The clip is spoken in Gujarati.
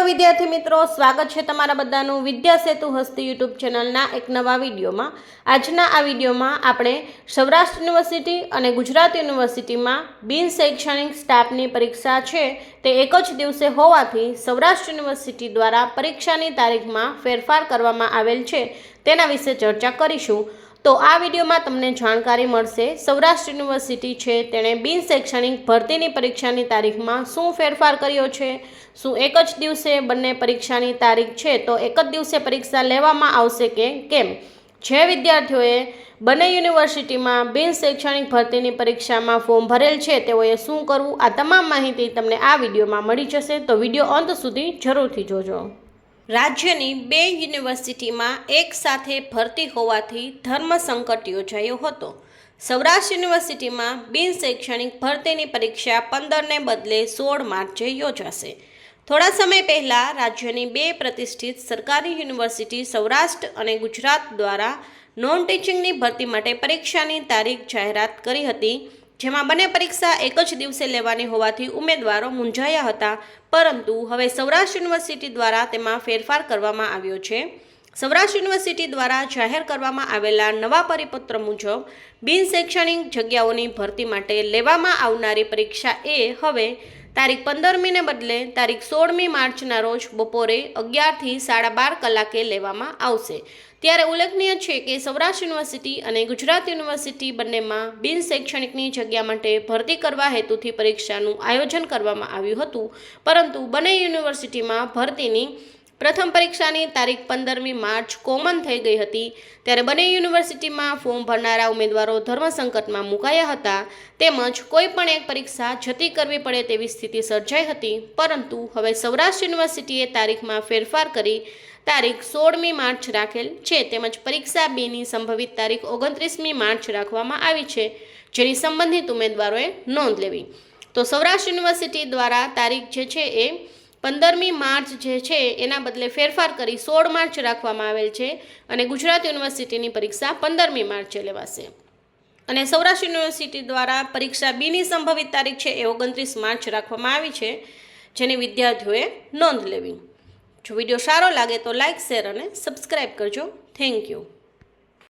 વિદ્યાર્થી મિત્રો, સ્વાગત છે તમારા બધાનું વિદ્યા સેતુ હસ્તી યુટ્યુબ ચેનલના એક નવા વિડીયોમાં। આજના આ વિડીયોમાં આપણે સૌરાષ્ટ્ર યુનિવર્સિટી અને ગુજરાત યુનિવર્સિટીમાં બિન શૈક્ષણિક સ્ટાફની પરીક્ષા છે તે એક જ દિવસે હોવાથી સૌરાષ્ટ્ર યુનિવર્સિટી દ્વારા પરીક્ષાની તારીખમાં ફેરફાર કરવામાં આવેલ છે તેના વિશે ચર્ચા કરીશું। તો આ વિડીયોમાં તમને જાણકારી મળશે સૌરાષ્ટ્ર યુનિવર્સિટી છે તેણે બિન શૈક્ષણિક ભરતીની પરીક્ષાની તારીખમાં શું ફેરફાર કર્યો છે, શું એક જ દિવસે બંને પરીક્ષાની તારીખ છે તો એક જ દિવસે પરીક્ષા લેવામાં આવશે કે કેમ, જે વિદ્યાર્થીઓએ બંને યુનિવર્સિટીમાં બિન શૈક્ષણિક ભરતીની પરીક્ષામાં ફોર્મ ભરેલ છે તેઓએ શું કરવું, આ તમામ માહિતી તમને આ વિડીયોમાં મળી જશે, તો વિડીયો અંત સુધી જરૂરથી જોજો। રાજ્યની બે યુનિવર્સિટીમાં એક સાથે ભરતી હોવાથી ધર્મ સંકટ યોજાયો હતો। સૌરાષ્ટ્ર યુનિવર્સિટીમાં બિન શૈક્ષણિક ભરતીની પરીક્ષા 15ને બદલે 16 માર્ચે યોજાશે। થોડા સમય પહેલાં રાજ્યની બે પ્રતિષ્ઠિત સરકારી યુનિવર્સિટી સૌરાષ્ટ્ર અને ગુજરાત દ્વારા નોન ટીચિંગની ભરતી માટે પરીક્ષાની તારીખ જાહેરાત કરી હતી, જેમાં બંને પરીક્ષા એક જ દિવસે લેવાની હોવાથી ઉમેદવારો મૂંઝાયા હતા, પરંતુ હવે સૌરાષ્ટ્ર યુનિવર્સિટી દ્વારા તેમાં ફેરફાર કરવામાં આવ્યો છે। સૌરાષ્ટ્ર યુનિવર્સિટી દ્વારા જાહેર કરવામાં આવેલા નવા પરિપત્ર મુજબ બિન શૈક્ષણિક જગ્યાઓની ભરતી માટે લેવામાં આવનારી પરીક્ષા હવે તારીખ 15મીને બદલે તારીખ 16મી માર્ચના રોજ બપોરે 11થી 12:30 કલાકે લેવામાં આવશે। ત્યારે ઉલ્લેખનીય છે કે સૌરાષ્ટ્ર યુનિવર્સિટી અને ગુજરાત યુનિવર્સિટી બંનેમાં બિન શૈક્ષણિકની જગ્યા માટે ભરતી કરવા હેતુથી પરીક્ષાનું આયોજન કરવામાં આવ્યું હતું, પરંતુ બંને યુનિવર્સિટીમાં ભરતીની પ્રથમ પરીક્ષાની તારીખ 15મી માર્ચ કોમન થઈ ગઈ હતી। ત્યારે બંને યુનિવર્સિટીમાં ફોર્મ ભરનારા ઉમેદવારો ધર્મસંકટમાં મુકાયા હતા, તેમજ કોઈ પણ એક પરીક્ષા જતી કરવી પડે તેવી સ્થિતિ સર્જાઈ હતી, પરંતુ હવે સૌરાષ્ટ્ર યુનિવર્સિટીએ તારીખમાં ફેરફાર કરી તારીખ 16મી માર્ચ રાખેલ છે, તેમજ પરીક્ષા 2ની સંભવિત તારીખ 29મી માર્ચ રાખવામાં આવી છે, જેની સંબંધિત ઉમેદવારોએ નોંધ લેવી। તો સૌરાષ્ટ્ર યુનિવર્સિટી દ્વારા તારીખ જે છે એ 15મી માર્ચ જે છે એના બદલે ફેરફાર કરી 16 માર્ચ રાખવામાં આવેલ છે, અને ગુજરાત યુનિવર્સિટીની પરીક્ષા 15મી માર્ચે લેવાશે, અને સૌરાષ્ટ્ર યુનિવર્સિટી દ્વારા પરીક્ષા 2ની સંભવિત તારીખ છે એ 29 માર્ચ રાખવામાં આવી છે, જેની વિદ્યાર્થીઓએ નોંધ લેવી। જો વિડીયો સારો લાગે તો લાઇક, શેર અને સબસ્ક્રાઈબ કરજો। Thank you.